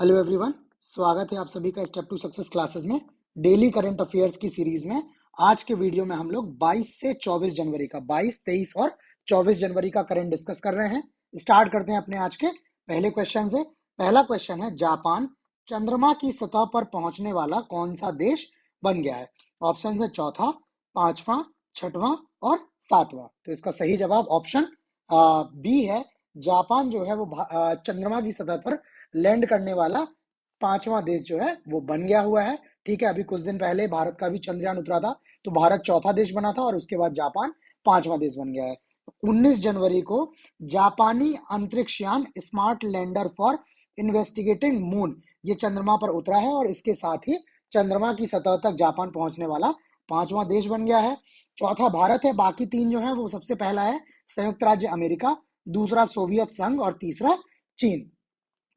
Hello everyone, स्वागत है आप सभी का स्टेप टू सक्सेस क्लासेस में डेली करंट अफेयर्स की सीरीज में। आज के वीडियो में हम लोग 22 से 24 जनवरी का 22, 23 और 24 जनवरी का करंट डिस्कस कर रहे हैं। स्टार्ट करते हैं अपने आज के पहले क्वेश्चन से। पहला क्वेश्चन है, जापान चंद्रमा की सतह पर पहुंचने वाला कौन सा देश बन गया है? ऑप्शन है चौथा, पांचवा, छठवां और सातवां। तो इसका सही जवाब ऑप्शन बी है। जापान जो है वो चंद्रमा की सतह पर लैंड करने वाला पांचवां देश जो है वो बन गया हुआ है। ठीक है, अभी कुछ दिन पहले भारत का भी चंद्रयान उतरा था, तो भारत चौथा देश बना था और उसके बाद जापान पांचवां देश बन गया है। 19 जनवरी को जापानी अंतरिक्ष यान smart lander for investigating moon ये चंद्रमा पर उतरा है और इसके साथ ही चंद्रमा की सतह तक जापान पहुंचने वाला पांचवां देश बन गया है। चौथा भारत है, बाकी तीन जो है वो सबसे पहला है संयुक्त राज्य अमेरिका, दूसरा सोवियत संघ और तीसरा चीन।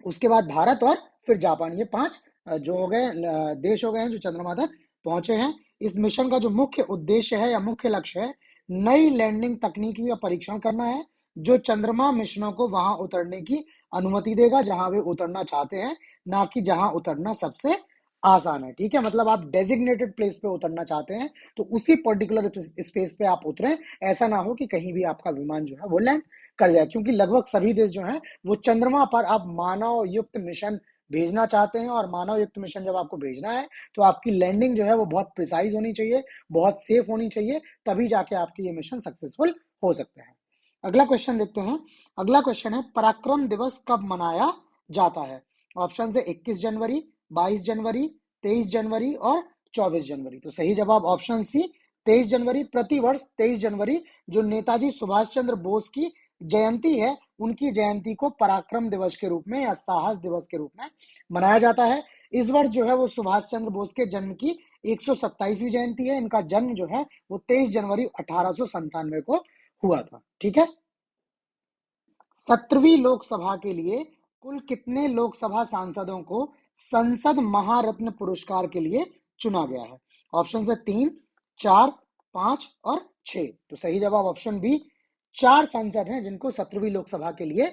उसके बाद भारत और फिर जापान, ये पांच जो हो गए देश हो गए हैं जो चंद्रमा तक पहुंचे हैं। इस मिशन का जो मुख्य उद्देश्य है या मुख्य लक्ष्य है, नई लैंडिंग तकनीकी का परीक्षण करना है जो चंद्रमा मिशनों को वहां उतरने की अनुमति देगा जहां वे उतरना चाहते हैं, ना कि जहां उतरना सबसे आसान है। ठीक है, मतलब आप डेजिग्नेटेड प्लेस पे उतरना चाहते हैं तो उसी पर्टिकुलर स्पेस पे आप उतरें। ऐसा ना हो कि कहीं भी आपका विमान जो है वो लैंड कर जाए, क्योंकि लगभग सभी देश जो हैं वो चंद्रमा पर आप मानव युक्त मिशन भेजना चाहते हैं, और मानव युक्त मिशन जब आपको भेजना है तो आपकी लैंडिंग जो है वो बहुत प्रिसाइज होनी चाहिए, बहुत सेफ होनी चाहिए, तभी जाके आपकी ये मिशन सक्सेसफुल हो सकते हैं। अगला क्वेश्चन देखते हैं। अगला क्वेश्चन है, पराक्रम दिवस कब मनाया जाता है? ऑप्शन है 21 जनवरी, 22 जनवरी, 23 जनवरी और 24 जनवरी। तो सही जवाब ऑप्शन सी 23 जनवरी। प्रतिवर्ष 23 जनवरी जो नेताजी सुभाष चंद्र बोस की जयंती है, उनकी जयंती को पराक्रम दिवस के रूप में या साहस दिवस के रूप में मनाया जाता है। इस वर्ष जो है वो सुभाष चंद्र बोस के जन्म की 127वीं जयंती है। इनका जन्म जो है वो 23 जनवरी 1897 को हुआ था। ठीक है, 17वीं लोकसभा के लिए कुल कितने लोकसभा सांसदों को संसद महारत्न पुरस्कार के लिए चुना गया है? ऑप्शन है 3, 4, 5 और 6। तो सही जवाब ऑप्शन बी, 4 सांसद हैं जिनको 17वीं लोकसभा के लिए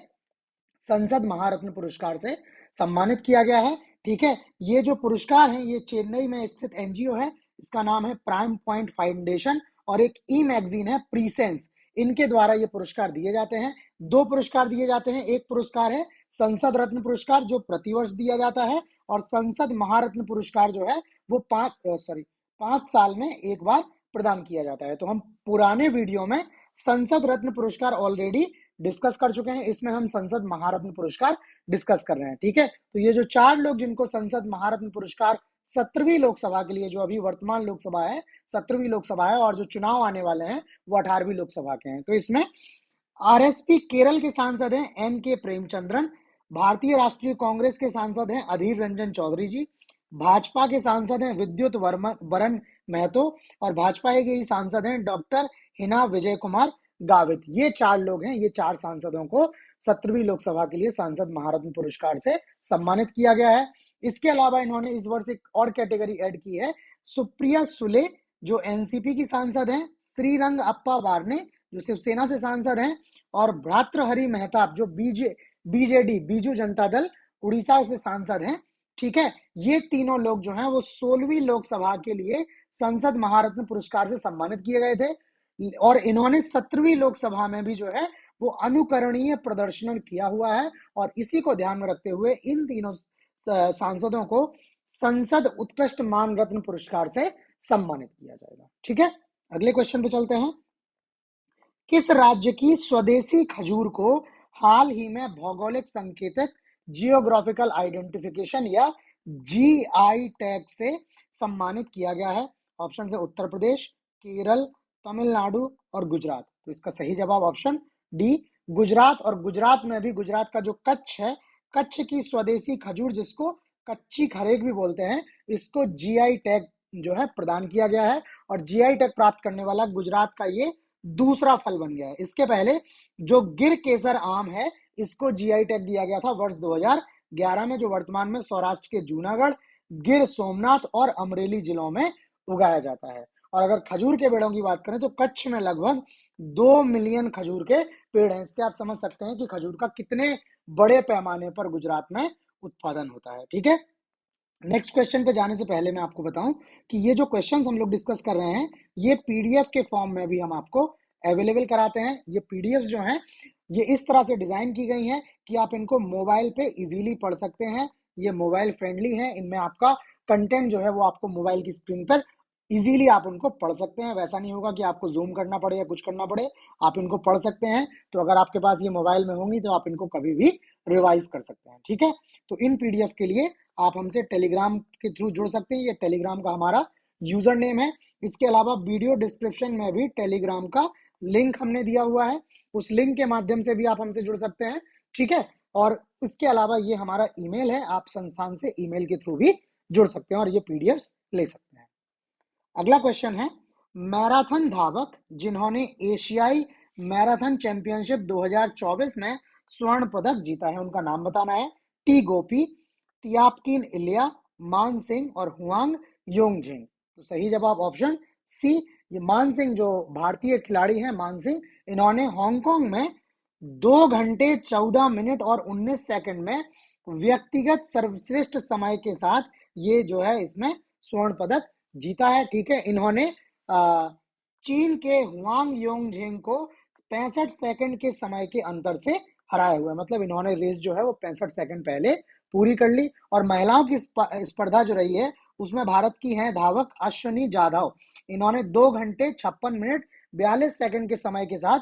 संसद महारत्न पुरस्कार से सम्मानित किया गया है। ठीक है, ये जो पुरस्कार है ये चेन्नई में स्थित एनजीओ है, इसका नाम है प्राइम पॉइंट फाउंडेशन, और एक ई मैगजीन है प्रीसेंस, इनके द्वारा ये पुरस्कार दिए जाते हैं। 2 पुरस्कार दिए जाते हैं, एक पुरस्कार है संसद रत्न पुरस्कार जो प्रतिवर्ष दिया जाता है, और संसद महारत्न पुरस्कार जो है वो 5 साल में एक बार प्रदान किया जाता है। तो हम पुराने वीडियो में संसद रत्न पुरस्कार ऑलरेडी डिस्कस कर चुके हैं, इसमें हम संसद महारत्न पुरस्कार डिस्कस कर रहे हैं। ठीक है, तो ये जो 4 लोग जिनको संसद महारत्न पुरस्कार 17वीं लोकसभा के लिए, जो अभी वर्तमान लोकसभा है 17वीं लोकसभा है, और जो चुनाव आने वाले हैं वो 18वीं लोकसभा के हैं। तो इसमें आरएसपी केरल के सांसद हैं एन के प्रेमचंद्रन, भारतीय राष्ट्रीय कांग्रेस के सांसद हैं अधीर रंजन चौधरी जी, भाजपा के सांसद हैं विद्युत वरण महतो, और भाजपा के ही सांसद हैं डॉक्टर हिना विजय कुमार गावित। ये 4 लोग हैं, ये 4 सांसदों को 17वीं लोकसभा के लिए सांसद महारत्न पुरस्कार से सम्मानित किया गया है। इसके अलावा इन्होंने इस वर्ष एक और कैटेगरी ऐड की है, सुप्रिया सुले जो एनसीपी की सांसद हैं, श्रीरंग अप्पा वार्ने जो शिवसेना से सांसद हैं, और भ्रातृहरि मेहताब जो बीजेडी बीजू जनता दल उड़ीसा से सांसद हैं। ठीक है, ये तीनों लोग जो हैं वो 16वीं लोकसभा के लिए संसद महारत्न पुरस्कार से सम्मानित किए गए थे, और इन्होंने 17वीं लोकसभा में भी जो है वो अनुकरणीय प्रदर्शन किया हुआ है, और इसी को ध्यान में रखते हुए इन तीनों सांसदों को संसद उत्कृष्ट मान रत्न पुरस्कार से सम्मानित किया जाएगा। ठीक है, अगले क्वेश्चन पे चलते हैं। किस राज्य की स्वदेशी खजूर को हाल ही में भौगोलिक संकेतक जियोग्राफिकल आइडेंटिफिकेशन या जीआई टैग से सम्मानित किया गया है? ऑप्शन है उत्तर प्रदेश, केरल, तमिलनाडु और गुजरात। तो इसका सही जवाब ऑप्शन डी गुजरात, और गुजरात में भी गुजरात का जो कच्छ है, कच्छ की स्वदेशी खजूर जिसको कच्ची खरेक भी बोलते हैं, इसको जीआई टैग जो है प्रदान किया गया है, और जीआई टैग प्राप्त करने वाला गुजरात का ये दूसरा फल बन गया है। इसके पहले जो गिर केसर आम है इसको जीआई टैग दिया गया था वर्ष 2011 में, जो वर्तमान में सौराष्ट्र के जूनागढ़, गिर सोमनाथ और अमरेली जिलों में उगाया जाता है। और अगर खजूर के पेड़ों की बात करें तो कच्छ में लगभग 2 मिलियन खजूर के पेड़ हैं। इससे आप समझ सकते हैं कि खजूर का कितने बड़े पैमाने पर गुजरात में उत्पादन होता है। ठीक है, नेक्स्ट क्वेश्चन पे जाने से पहले मैं आपको बताऊं कि ये जो क्वेश्चंस हम लोग डिस्कस कर रहे हैं ये पीडीएफ के फॉर्म में भी हम आपको अवेलेबल कराते हैं। ये पीडीएफ जो हैं ये इस तरह से डिजाइन की गई हैं कि आप इनको मोबाइल पे इजीली पढ़ सकते हैं। ये मोबाइल फ्रेंडली है, इनमें आपका कंटेंट जो है वो आपको मोबाइल की स्क्रीन पर इजीली आप उनको पढ़ सकते हैं। वैसा नहीं होगा कि आपको जूम करना पड़े या कुछ करना पड़े, आप इनको पढ़ सकते हैं। तो अगर आपके पास ये मोबाइल में होंगी तो आप इनको कभी भी रिवाइज कर सकते हैं। ठीक है, तो इन पीडीएफ के लिए आप हमसे टेलीग्राम के थ्रू जुड़ सकते हैं। ये टेलीग्राम का हमारा यूजर नेम है। इसके अलावा वीडियो डिस्क्रिप्शन में भी टेलीग्राम का लिंक हमने दिया हुआ है, उस लिंक के माध्यम से भी आप हमसे जुड़ सकते हैं। ठीक है, और इसके अलावा ये हमारा ईमेल है, आप संस्थान से ईमेल के थ्रू भी जुड़ सकते हैं और ये पीडीएफ ले सकते हैं। अगला क्वेश्चन है, मैराथन धावक जिन्होंने एशियाई मैराथन चैंपियनशिप 2024 में स्वर्ण पदक जीता है उनका नाम बताना है। टी गोपी, तियापकिन इलिया, मान सिंह और हुआंग योंगजिंग। तो सही जवाब ऑप्शन सी, ये मान सिंह जो भारतीय खिलाड़ी हैं मान सिंह, इन्होंने हांगकांग में 2 घंटे 14 मिनट और 19 सेकंड में व्यक्तिगत सर्वश्रेष्ठ समय के साथ ये जो है इसमें स्वर्ण पदक जीता है। ठीक है, इन्होंने चीन के हुआंग योंगजिंग को 65 सेकंड के समय के अंतर से हराया हुआ है। मतलब इन्होंने रेस जो है वो 65 सेकंड पहले पूरी कर ली। और महिलाओं की स्पर्धा जो रही है उसमें भारत की हैं धावक अश्विनी जाधव, इन्होंने 2 घंटे 56 मिनट 42 सेकंड के समय के साथ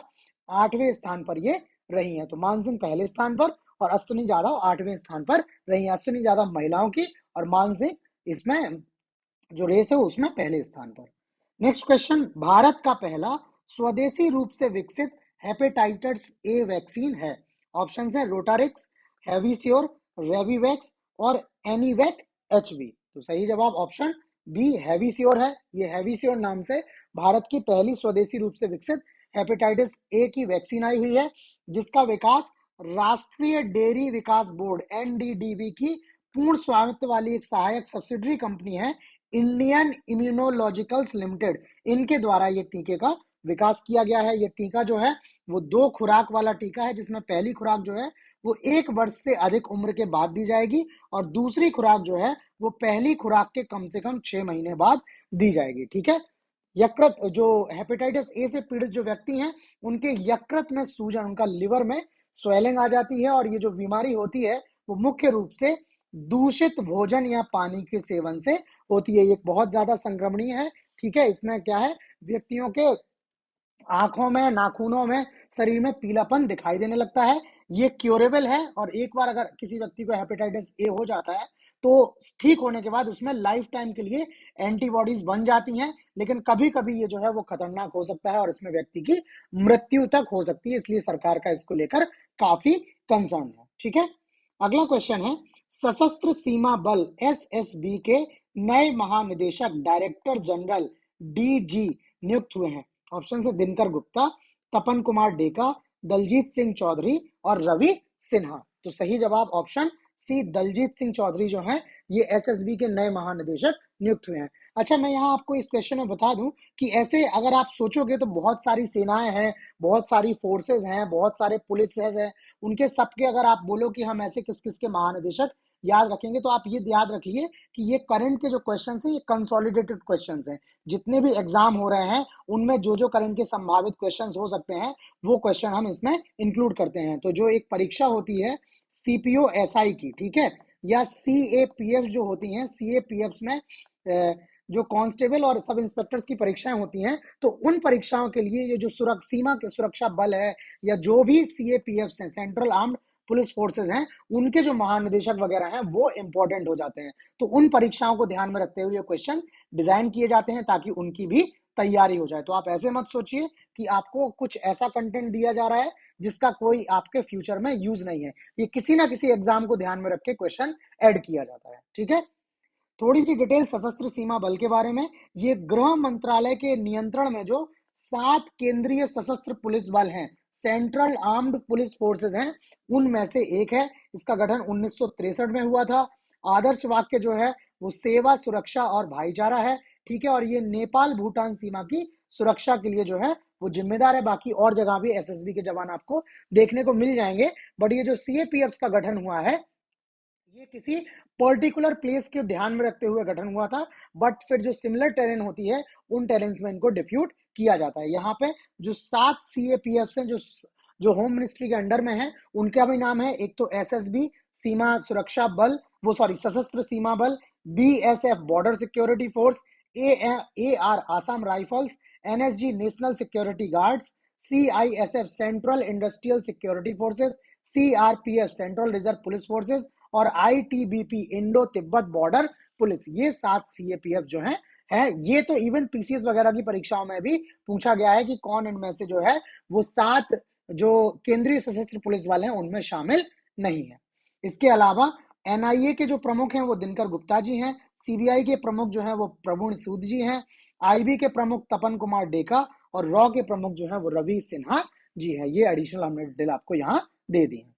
8वें स्थान पर ये रही हैं। तो मान सिंह पहले स्थान पर और अश्विनी जाधव 8वें स्थान पर रही हैं। अश्विनी जाधव महिलाओं की और मान सिंह इसमें जो रेस है उसमें पहले स्थान पर। नेक्स्ट क्वेश्चन, भारत का पहला स्वदेशी रूप से विकसित हेपेटाइटिस ए वैक्सीन है। ऑप्शन है रोटारिक्स, हैविसियोर, रेविवैक्स और एनीवैक एचवी। तो सही जवाब ऑप्शन बी हैविसियोर है। ये हैविसियोर नाम से भारत की पहली स्वदेशी रूप से विकसित हेपेटाइटिस ए की वैक्सीन आई हुई है, जिसका विकास राष्ट्रीय डेयरी विकास बोर्ड एनडीडीबी की पूर्ण स्वामित्व वाली एक सहायक सब्सिडरी कंपनी है इंडियन इम्यूनोलॉजिकल्स लिमिटेड, इनके द्वारा ये टीके का विकास किया गया है। ये टीका जो है वो 2 खुराक वाला टीका है, जिसमें पहली खुराक जो है वो 1 वर्ष से अधिक उम्र के बाद दी जाएगी और दूसरी खुराक जो है वो पहली खुराक के कम से कम 6 महीने बाद दी जाएगी। ठीक है, यकृत जो हेपेटाइटिस ए से पीड़ित जो व्यक्ति हैं उनके यकृत में सूजन, उनका लिवर में स्वेलिंग आ जाती है और ये जो बीमारी होती है वो मुख्य रूप से दूषित भोजन या पानी के सेवन से होती है। ये बहुत ज्यादा संक्रमणीय है। ठीक है, इसमें क्या है, व्यक्तियों के आंखों में, नाखूनों में, शरीर में पीलापन दिखाई देने लगता है। ये क्योरेबल है और एक बार अगर किसी व्यक्ति को हेपेटाइटिस ए हो जाता है तो ठीक होने के बाद उसमें लाइफ टाइम के लिए एंटीबॉडीज बन जाती हैं, लेकिन कभी कभी ये जो है वो खतरनाक हो सकता है और इसमें व्यक्ति की मृत्यु तक हो सकती है। इसलिए सरकार का इसको लेकर काफी कंसर्न है। ठीक है, अगला क्वेश्चन है, सशस्त्र सीमा बल एसएसबी के नए महानिदेशक डायरेक्टर जनरल डीजी नियुक्त हुए हैं। ऑप्शन है दिनकर गुप्ता, तपन कुमार डेका, दलजीत सिंह चौधरी और रवि सिन्हा। तो सही जवाब ऑप्शन सी दलजीत सिंह चौधरी जो हैं ये एसएसबी के नए महानिदेशक नियुक्त हुए हैं। अच्छा, मैं यहाँ आपको इस क्वेश्चन में बता दूं कि ऐसे अगर आप सोचोगे तो बहुत सारी सेनाएं हैं, बहुत सारी फोर्सेस हैं, बहुत सारे पुलिस हैं, उनके सबके अगर आप बोलो कि हम ऐसे किस किस के महानिदेशक याद रखेंगे तो आप ये याद रखिए कि ये करंट के जो क्वेश्चन हैं ये कंसोलिडेटेड क्वेश्चन हैं। जितने भी एग्जाम हो रहे हैं उनमें जो जो करंट के संभावित क्वेश्चंस हो सकते हैं वो क्वेश्चन हम इसमें इंक्लूड करते हैं। तो जो एक परीक्षा होती है सीपीओ एसआई की, ठीक है, या सीएपीएफ जो होती हैं, सीएपीएफ में जो कांस्टेबल और सब इंस्पेक्टर्स की परीक्षाएं होती हैं, तो उन परीक्षाओं के लिए ये जो सीमा के सुरक्षा बल है या जो भी सीएपीएफ हैं, सेंट्रल आर्म्ड पुलिस फोर्सेस हैं, उनके जो महानिदेशक वगैरह हैं वो इंपॉर्टेंट हो जाते हैं। तो उन परीक्षाओं को ध्यान में रखते हुए क्वेश्चन डिजाइन किए जाते हैं ताकि उनकी भी तैयारी हो जाए। तो आप ऐसे मत सोचिए कि आपको कुछ ऐसा कंटेंट दिया जा रहा है जिसका कोई आपके फ्यूचर में यूज नहीं है। ये किसी ना किसी एग्जाम को ध्यान में रख के क्वेश्चन ऐड किया जाता है। ठीक है, थोड़ी सी डिटेल सशस्त्र सीमा बल के बारे में। ये गृह मंत्रालय के नियंत्रण में जो 7 केंद्रीय सशस्त्र पुलिस बल हैं, सेंट्रल आर्म्ड पुलिस फोर्सेस हैं, उनमें से एक है। इसका गठन 1963 में हुआ था। आदर्श वाक्य जो है वो सेवा, सुरक्षा और भाईचारा है। ठीक है, और ये नेपाल भूटान सीमा की सुरक्षा के लिए जो है वो जिम्मेदार है। बाकी और जगह भी एसएसबी के जवान आपको देखने को मिल जाएंगे। बट ये जो सीएपीएफ का गठन हुआ है ये किसी पर्टिकुलर प्लेस के ध्यान में रखते हुए गठन हुआ था, बट फिर जो सिमिलर टेरेन होती है उन टेरेन्स में इनको डिप्यूट किया जाता है। यहाँ पे जो 7 CAPF हैं जो होम मिनिस्ट्री के अंडर में है, उनका भी नाम है। एक तो SSB सीमा सुरक्षा बल, वो सॉरी सशस्त्र सीमा बल, BSF border security force, AR Assam rifles, NSG national security guards, CISF central industrial security forces, CRPF central reserve police forces और ITBP Indo Tibet border police. ये 7 CAPF जो है ये तो इवन PCS वगैरह की परीक्षाओं में भी पूछा गया है कि कौन इनमें से जो है वो 7 जो केंद्रीय सशस्त्र पुलिस वाले हैं उनमें शामिल नहीं है। इसके अलावा NIA के जो प्रमुख हैं वो दिनकर गुप्ता जी हैं, CBI के प्रमुख जो है वो प्रवीण सूद जी हैं, IB के प्रमुख तपन कुमार डेका और रॉ के प्रमुख जो है वो रवि सिन्हा जी है। ये एडिशनल हमने डिटेल आपको यहाँ दे दी है।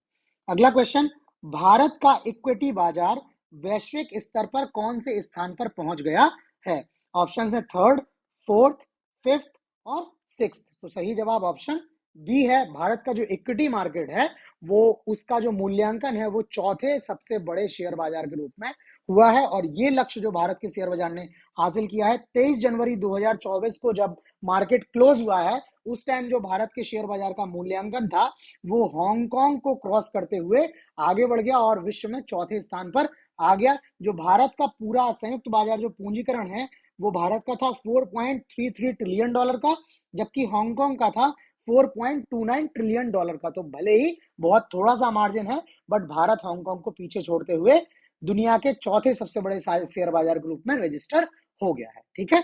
अगला क्वेश्चन, भारत का इक्विटी बाजार वैश्विक स्तर पर कौन से स्थान पर पहुंच गया है? ऑप्शन है थर्ड, फोर्थ, फिफ्थ और सिक्स्थ। तो सही जवाब ऑप्शन बी है। भारत का जो इक्विटी मार्केट है वो उसका जो मूल्यांकन है वो चौथे सबसे बड़े शेयर बाजार के रूप में हुआ है, और ये लक्ष्य जो भारत के शेयर बाजार ने हासिल किया है 23 जनवरी 2024 को जब मार्केट क्लोज हुआ है, उस टाइम जो भारत के शेयर बाजार का मूल्यांकन था वो हांगकांग को क्रॉस करते हुए आगे बढ़ गया और विश्व में चौथे स्थान पर आ गया। जो भारत का पूरा संयुक्त बाजार जो पूंजीकरण है वो भारत का था 4.33 ट्रिलियन डॉलर का, जबकि हांगकांग का था 4.29 ट्रिलियन डॉलर का। तो भले ही बहुत थोड़ा सा मार्जिन है, बट भारत हांगकांग को पीछे छोड़ते हुए दुनिया के चौथे सबसे बड़े शेयर बाजार के रूप में रजिस्टर हो गया है। ठीक है,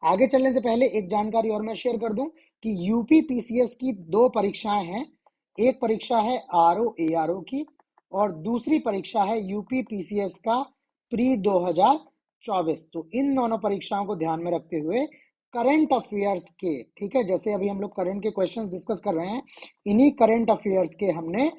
आगे चलने से पहले एक जानकारी और मैं शेयर कर दूं कि यूपी PCS की 2 परीक्षाएं हैं। एक परीक्षा है RO ARO की और दूसरी परीक्षा है यूपी PCS का प्री 2024। तो इन दोनों परीक्षाओं को ध्यान में रखते हुए करंट अफेयर्स के, ठीक है, जैसे अभी हम लोग करंट के क्वेश्चंस डिस्कस कर रहे हैं, इन्हीं करंट अफेयर्स के हमने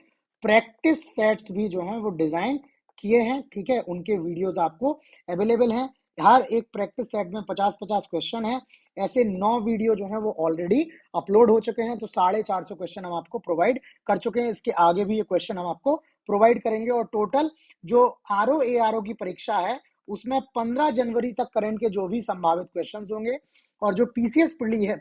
प्रैक्टिस सेट्स भी जो हैं वो डिजाइन किए हैं। ठीक है, उनके वीडियोस आपको अवेलेबल हैं। हर एक प्रैक्टिस सेट में 50-50 क्वेश्चन है। ऐसे 9 वीडियो जो है वो ऑलरेडी अपलोड हो चुके हैं, तो 450 क्वेश्चन हम आपको प्रोवाइड कर चुके हैं। इसके आगे भी ये क्वेश्चन हम आपको प्रोवाइड करेंगे। और टोटल जो RO ARO की परीक्षा है उसमें 15 जनवरी तक करंट के जो भी संभावित क्वेश्चन होंगे, और जो PCS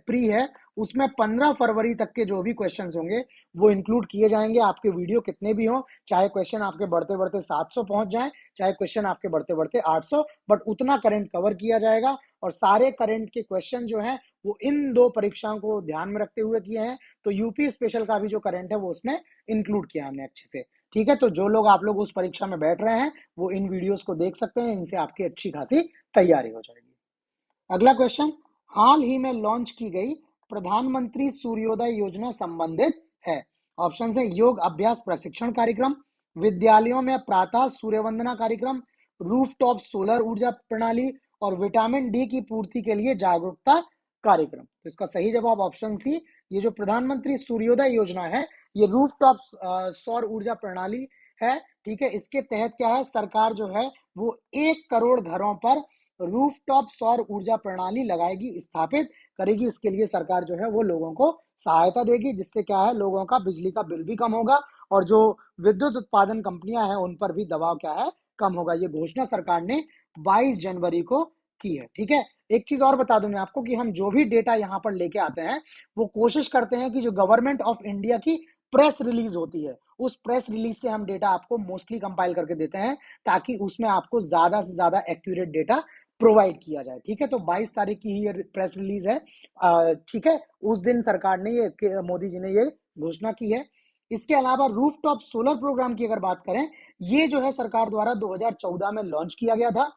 प्री है उसमें 15 फरवरी तक के जो भी क्वेश्चन होंगे वो इंक्लूड किए जाएंगे। आपके वीडियो कितने भी हो, चाहे क्वेश्चन आपके बढ़ते बढ़ते 700 पहुंच जाए, चाहे क्वेश्चन आपके बढ़ते बढ़ते 800, बट उतना करंट कवर किया जाएगा। और सारे करंट के क्वेश्चन जो हैं वो इन 2 परीक्षाओं को ध्यान में रखते हुए किए हैं। तो यूपी स्पेशल का भी जो करंट है वो उसमें इंक्लूड किया हमने अच्छे से। ठीक है, तो जो लोग आप लोग उस परीक्षा में बैठ रहे हैं वो इन वीडियोस को देख सकते हैं, इनसे आपकी अच्छी खासी तैयारी हो जाएगी। अगला क्वेश्चन, हाल ही में लॉन्च की गई प्रधानमंत्री सूर्योदय योजना संबंधित है। ऑप्शन है योग अभ्यास प्रशिक्षण कार्यक्रम, विद्यालयों में प्रातः सूर्य वंदना कार्यक्रम, रूफटॉप सोलर ऊर्जा प्रणाली और विटामिन डी की पूर्ति के लिए जागरूकता कार्यक्रम। तो इसका सही जवाब ऑप्शन सी, ये जो प्रधानमंत्री सूर्योदय योजना है ये रूफटॉप सौर ऊर्जा प्रणाली है। ठीक है, इसके तहत क्या है, सरकार जो है वो 1 करोड़ घरों पर रूफटॉप सौर ऊर्जा प्रणाली लगाएगी, स्थापित करेगी। इसके लिए सरकार जो है वो लोगों को सहायता देगी, जिससे क्या है लोगों का बिजली का बिल भी कम होगा और जो विद्युत उत्पादन कंपनियां हैं उन पर भी दबाव क्या है कम होगा। ये घोषणा सरकार ने 22 जनवरी को की है। ठीक है, एक चीज और बता दूं मैं आपको कि हम जो भी डेटा यहाँ पर लेके आते हैं वो कोशिश करते हैं कि जो गवर्नमेंट ऑफ इंडिया की प्रेस रिलीज होती है उस प्रेस रिलीज से हम डेटा आपको मोस्टली कंपाइल करके देते हैं, ताकि उसमें आपको ज्यादा से ज्यादा एक्यूरेट डेटा प्रोवाइड किया जाए। ठीक है, तो 22 तारीख की ही ये प्रेस रिलीज है। ठीक है, उस दिन सरकार ने ये, मोदी जी ने ये घोषणा की है। इसके अलावा रूफटॉप सोलर प्रोग्राम की अगर बात करें, ये जो है सरकार द्वारा 2014 में लॉन्च किया गया था,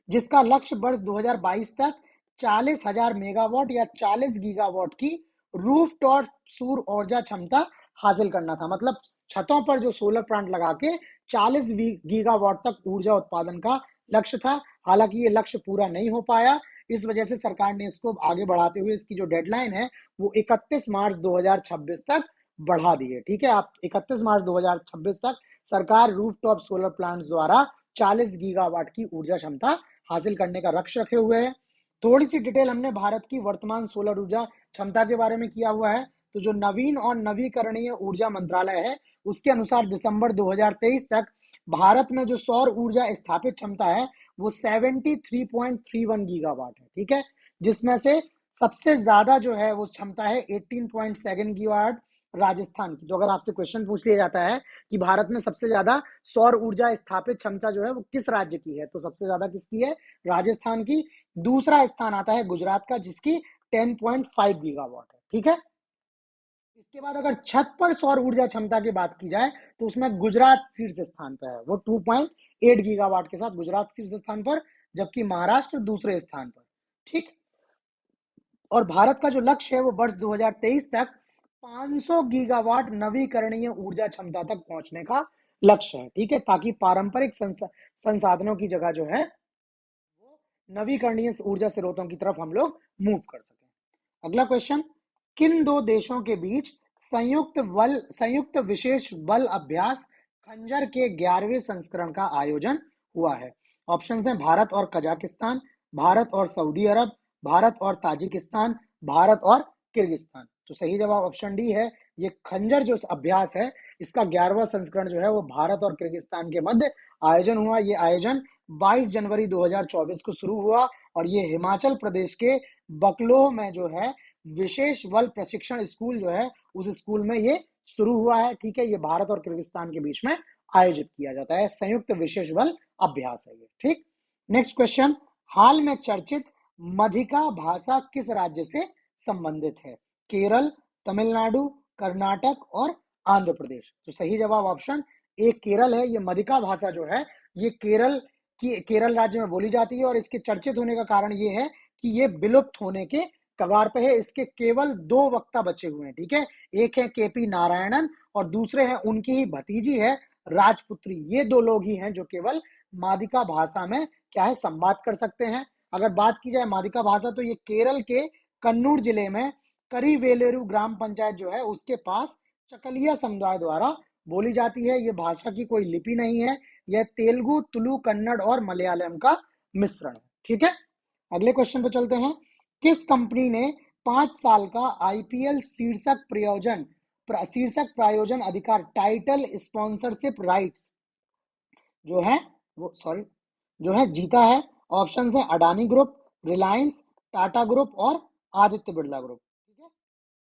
जिसका लक्ष्य वर्ष 2022 तक 40,000 मेगावाट या 40 गीगावाट की रूफटॉप सौर ऊर्जा क्षमता हासिल करना था। मतलब छतों पर जो सोलर प्लांट लगा के 40 गीगावाट तक ऊर्जा उत्पादन का लक्ष्य था। हालांकि ये लक्ष्य पूरा नहीं हो पाया, इस वजह से सरकार ने इसको आगे बढ़ाते हुए इसकी जो डेडलाइन है वो 31 मार्च 2026 तक बढ़ा दी है। ठीक है, आप 31 मार्च 2026 तक सरकार रूफटॉप सोलर प्लांट द्वारा 40 गीगावाट की ऊर्जा क्षमता हासिल करने का लक्ष्य रखे हुए है। थोड़ी सी डिटेल हमने भारत की वर्तमान सोलर ऊर्जा क्षमता के बारे में किया हुआ है। तो जो नवीन और नवीकरणीय ऊर्जा मंत्रालय है उसके अनुसार दिसंबर 2023 तक भारत में जो सौर ऊर्जा स्थापित क्षमता है वो 73.31 गीगावाट है, ठीक है, जिसमें से सबसे ज्यादा जो है वो क्षमता है 18.7 गीगावाट राजस्थान की। तो अगर आपसे क्वेश्चन पूछ लिया जाता है कि भारत में सबसे ज्यादा सौर ऊर्जा स्थापित क्षमता जो है वो किस राज्य की है, तो सबसे ज्यादा किसकी है, राजस्थान की। दूसरा स्थान आता है गुजरात का, जिसकी 10.5 गीगावाट है, ठीक है। इसके बाद अगर छत पर सौर ऊर्जा क्षमता की बात की जाए तो उसमें गुजरात शीर्ष स्थान पर है, वो 2.8 गीगावाट के साथ गुजरात शीर्ष स्थान पर, जबकि महाराष्ट्र दूसरे स्थान पर, ठीक। और भारत का जो लक्ष्य है वो वर्ष 2023 तक 500 गीगावाट नवीकरणीय ऊर्जा क्षमता तक पहुंचने का लक्ष्य है, ठीक है, ताकि पारंपरिक संसाधनों की जगह जो है वो नवीकरणीय ऊर्जा स्रोतों की तरफ हम लोग मूव कर सकें। अगला क्वेश्चन, किन दो देशों के बीच संयुक्त विशेष बल अभ्यास खंजर के 11वें संस्करण का आयोजन हुआ है? ऑप्शंस हैं भारत और कजाकिस्तान, भारत और सऊदी अरब, भारत और ताजिकिस्तान, भारत और किर्गिस्तान। तो सही जवाब ऑप्शन डी है। ये खंजर जो अभ्यास है इसका 11वां संस्करण जो है वो भारत और किर्गिस्तान के मध्य आयोजन हुआ। ये आयोजन 22 जनवरी 2024 को शुरू हुआ और ये हिमाचल प्रदेश के बकलोह में जो है विशेष बल प्रशिक्षण स्कूल जो है उस स्कूल में ये शुरू हुआ है, ठीक है। ये भारत और किर्गिस्तान के बीच में आयोजित किया जाता है, संयुक्त विशेष बल अभ्यास है ये, ठीक। नेक्स्ट क्वेश्चन, हाल में चर्चित मधिका भाषा किस राज्य से संबंधित है? केरल, तमिलनाडु, कर्नाटक और आंध्र प्रदेश। तो सही जवाब ऑप्शन ए केरल है। ये मधिका भाषा जो है ये केरल राज्य में बोली जाती है और इसके चर्चित होने का कारण ये है कि ये विलुप्त होने के कगार पे है। इसके केवल 2 वक्ता बचे हुए हैं, ठीक है। एक है केपी नारायणन और दूसरे हैं उनकी ही भतीजी है राजपुत्री। ये 2 लोग ही हैं जो केवल मादिका भाषा में क्या है संवाद कर सकते हैं। अगर बात की जाए मादिका भाषा तो ये केरल के कन्नूर जिले में करीवेलेरू ग्राम पंचायत जो है उसके पास चकलिया समुदाय द्वारा बोली जाती है। ये भाषा की कोई लिपि नहीं है, यह तेलुगु, तुलु, कन्नड़ और मलयालम का मिश्रण है, ठीक है। अगले क्वेश्चन पे चलते हैं, किस कंपनी ने 5 साल का आईपीएल शीर्षक प्रायोजन अधिकार टाइटल स्पॉन्सरशिप राइट्स जो है वो सॉरी जो है जीता है? ऑप्शन है अडानी ग्रुप, रिलायंस, टाटा ग्रुप और आदित्य बिरला ग्रुप, ठीक है।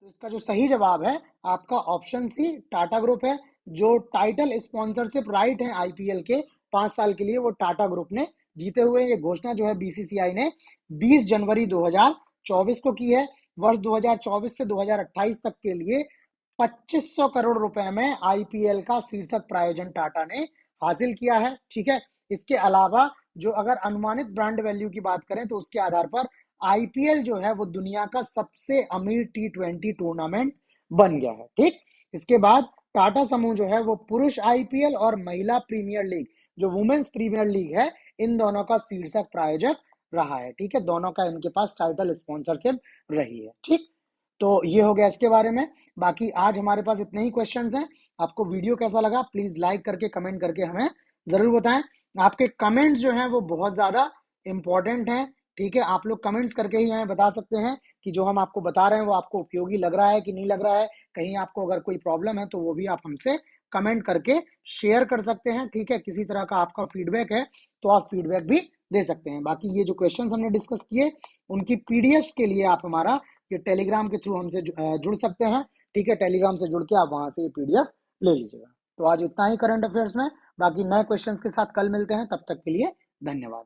तो इसका जो सही जवाब है आपका ऑप्शन सी टाटा ग्रुप है। जो टाइटल स्पॉन्सरशिप राइट है आईपीएल के 5 साल के लिए वो टाटा ग्रुप ने जीते हुए। ये घोषणा जो है बीसीसीआई ने 20 जनवरी 2024 को की है। वर्ष 2024 से 2028 तक के लिए 2500 करोड़ रुपए में आईपीएल का शीर्षक प्रायोजन टाटा ने हासिल किया है, ठीक है। इसके अलावा जो अगर अनुमानित ब्रांड वैल्यू की बात करें तो उसके आधार पर आईपीएल जो है वो दुनिया का सबसे अमीर टी20 टूर्नामेंट बन गया है, ठीक। इसके बाद टाटा समूह जो है वो पुरुष आईपीएल और महिला प्रीमियर लीग जो वुमेन्स प्रीमियर लीग है इन दोनों का शीर्षक प्रायोजक रहा है, ठीक है। दोनों का इनके पास टाइटल स्पॉन्सरशिप रही है, ठीक। तो ये हो गया इसके बारे में। बाकी आज हमारे पास इतने ही क्वेश्चंस हैं। आपको वीडियो कैसा लगा प्लीज लाइक करके कमेंट करके हमें जरूर बताएं। आपके कमेंट्स जो हैं वो बहुत ज्यादा इंपॉर्टेंट हैं, ठीक है। आप लोग कमेंट्स करके ही हमें बता सकते हैं कि जो हम आपको बता रहे हैं वो आपको उपयोगी लग रहा है कि नहीं लग रहा है। कहीं आपको अगर कोई प्रॉब्लम है तो वो भी आप हमसे कमेंट करके शेयर कर सकते हैं, ठीक है। किसी तरह का आपका फीडबैक है तो आप फीडबैक भी दे सकते हैं। बाकी ये जो क्वेश्चंस हमने डिस्कस किए उनकी पीडीएफ के लिए आप हमारा ये टेलीग्राम के थ्रू हमसे जुड़ सकते हैं, ठीक है। टेलीग्राम से जुड़ के आप वहां से ये पीडीएफ ले लीजिएगा। तो आज इतना ही करंट अफेयर्स में, बाकी नए क्वेश्चंस के साथ कल मिलते हैं, तब तक के लिए धन्यवाद।